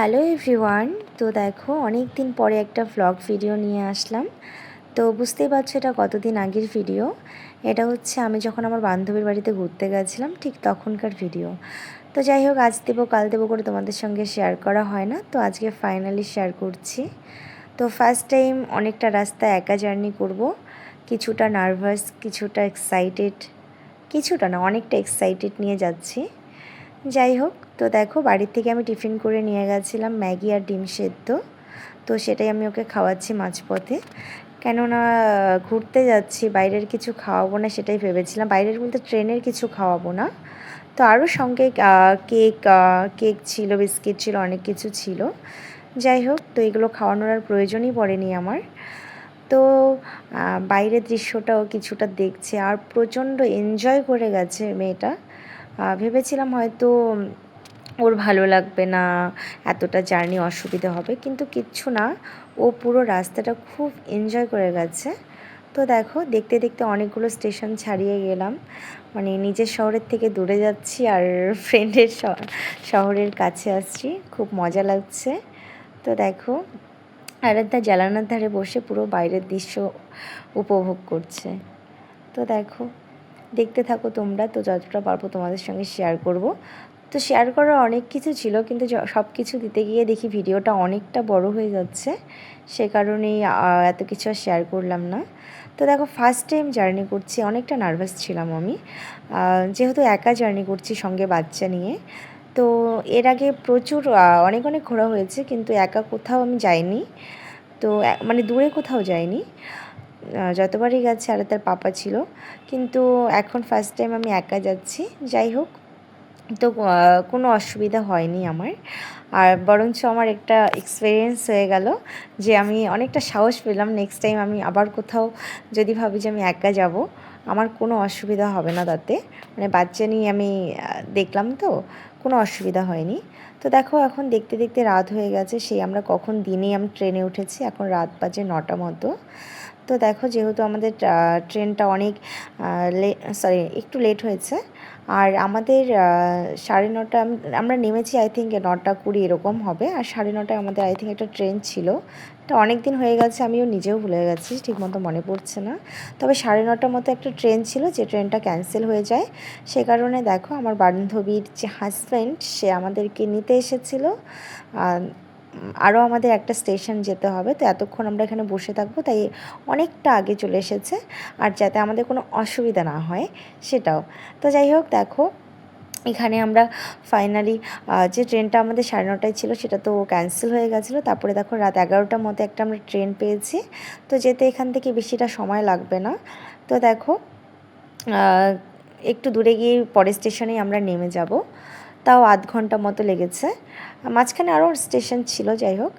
Hello everyone. তো দেখো অনেক দিন পরে একটা ভ্লগ ভিডিও নিয়ে আসলাম। তো বুঝতেই পারছো এটা কতদিন আগের ভিডিও। এটা হচ্ছে আমি যখন আমার বান্ধবীর বাড়িতে ঘুরতে গেছিলাম ঠিক তখনকার ভিডিও। তো যাই হোক, আজ দেবো কাল দেবো করে তোমাদের সঙ্গে শেয়ার করা হয় না, তো আজকে ফাইনালি শেয়ার করছি। তো ফার্স্ট টাইম অনেকটা রাস্তা একা জার্নি করব। কিছুটা নার্ভাস, কিছুটা এক্সাইটেড, কিছুটা না অনেকটা এক্সাইটেড নিয়ে যাচ্ছি। যাই হোক, তো দেখো বাড়ির থেকে আমি টিফিন করে নিয়ে গেছিলাম ম্যাগি আর ডিম সেদ্ধ। তো সেটাই আমি ওকে খাওয়াচ্ছি মাঝপথে, কেননা ঘুরতে যাচ্ছি, বাইরের কিছু খাওয়াবো না সেটাই ভেবেছিলাম। বাইরের বলতে ট্রেনের কিছু খাওয়াবো না। তো আরও সঙ্গে কেক ছিল, বিস্কিট ছিল, অনেক কিছু ছিল। যাই হোক, তো এগুলো খাওয়ানোর আর প্রয়োজনই পড়েনি আমার। তো বাইরের দৃশ্যটাও কিছুটা দেখছে আর প্রচণ্ড এনজয় করে গেছে মেয়েটা। ভেবেছিলাম হয়তো ওর ভালো লাগবে না, এতটা জার্নি অসুবিধা হবে, কিন্তু কিচ্ছু না, ও পুরো রাস্তাটা খুব এনজয় করে গেছে। তো দেখো দেখতে দেখতে অনেকগুলো স্টেশন ছাড়িয়ে গেলাম, মানে নিজের শহরের থেকে দূরে যাচ্ছি আর ফ্রেন্ডের শহরের কাছে আসছি, খুব মজা লাগছে। তো দেখো আরেকটা জানালার ধারে বসে পুরো বাইরের দৃশ্য উপভোগ করছে। তো দেখো দেখতে থাকো তোমরা, তো যতটা পারবো তোমাদের সঙ্গে শেয়ার করব। তো শেয়ার করার অনেক কিছু ছিল, কিন্তু সব কিছু দিতে গিয়ে দেখি ভিডিওটা অনেকটা বড় হয়ে যাচ্ছে, সে কারণেই এত কিছু আর শেয়ার করলাম না। তো দেখো ফার্স্ট টাইম জার্নি করছি, অনেকটা নার্ভাস ছিলাম আমি, যেহেতু একা জার্নি করছি সঙ্গে বাচ্চা নিয়ে। তো এর আগে প্রচুর অনেক অনেক ঘোরা হয়েছে, কিন্তু একা কোথাও আমি যাইনি। তো মানে দূরে কোথাও যাইনি, যতবারই গেছে আর তার পাপা ছিল, কিন্তু এখন ফার্স্ট টাইম আমি একা যাচ্ছি। যাই হোক, তো কোনো অসুবিধা হয়নি আমার, আর বরঞ্চ আমার একটা এক্সপিরিয়েন্স হয়ে গেল যে আমি অনেকটা সাহস পেলাম। নেক্সট টাইম আমি আবার কোথাও যদি ভাবি যে আমি একা যাব, আমার কোনো অসুবিধা হবে না তাতে, মানে বাচ্চা নিয়ে আমি দেখলাম তো কোনো অসুবিধা হয়নি। তো দেখো এখন দেখতে দেখতে রাত হয়ে গেছে, সেই আমরা কখন দিনে আমি ট্রেনে উঠেছি, এখন রাত বাজে 9টা মতো। তো দেখো যেহেতু আমাদের ট্রেনটা অনেক একটু লেট হয়েছে, আর আমাদের 9:30 আমরা নেমেছি, আই থিঙ্ক 9:20 এরকম হবে, আর 9:30 আমাদের আই থিঙ্ক একটা ট্রেন ছিল। তো অনেক দিন হয়ে গেছে, আমিও নিজেও ভুলে গেছি, ঠিকমতো মনে পড়ছে না। তবে 9:30 মতো একটা ট্রেন ছিল, যে ট্রেনটা ক্যান্সেল হয়ে যায়। সে কারণে দেখো আমার বান্ধবীর যে হাজব্যান্ড সে আমাদেরকে নিতে এসেছিলো। আরও আমাদের একটা স্টেশন যেতে হবে, তো এতক্ষণ আমরা এখানে বসে থাকবো, তাই অনেকটা আগে চলে এসেছে, আর যাতে আমাদের কোনো অসুবিধা না হয় সেটাও। তো যাই হোক দেখো এখানে আমরা ফাইনালি যে ট্রেনটা আমাদের 9:30 ছিল সেটা তো ক্যান্সেল হয়ে গেছিলো। তারপরে দেখো রাত 11টার মতো একটা আমরা ট্রেন পেয়েছি, তো যেতে এখান থেকে বেশিটা সময় লাগবে না। তো দেখো একটু দূরে গিয়ে পরের স্টেশনেই আমরা নেমে যাব, তাও আধ ঘন্টা মতো লেগেছে, মাঝখানে আরও স্টেশন ছিল। যাই হোক,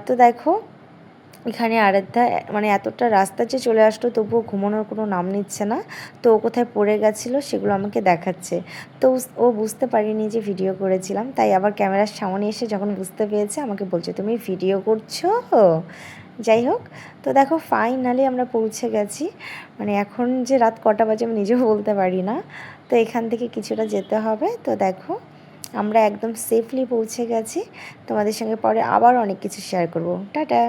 তো দেখো এখানে আরাধ্যা মানে এতটা রাস্তা যে চলে আসলো তবুও ঘুমানোর কোনো নাম নিচ্ছে না। তো ও কোথায় পড়ে গেছিলো সেগুলো আমাকে দেখাচ্ছে। তো ও বুঝতে পারিনি যে ভিডিও করেছিলাম, তাই আবার ক্যামেরার সামনে এসে যখন বুঝতে পেরেছে আমাকে বলছে তুমি ভিডিও করছো। যাই হোক, তো দেখো ফাইনালি আমরা পৌঁছে গেছি, মানে এখন যে রাত কটা বাজে আমি নিজেও বলতে পারি না। তো এখান থেকে কিছুটা যেতে হবে। তো দেখো আমরা একদম সেফলি পৌঁছে গেছি, তোমাদের সঙ্গে পরে আবার অনেক কিছু শেয়ার করব। টাটা।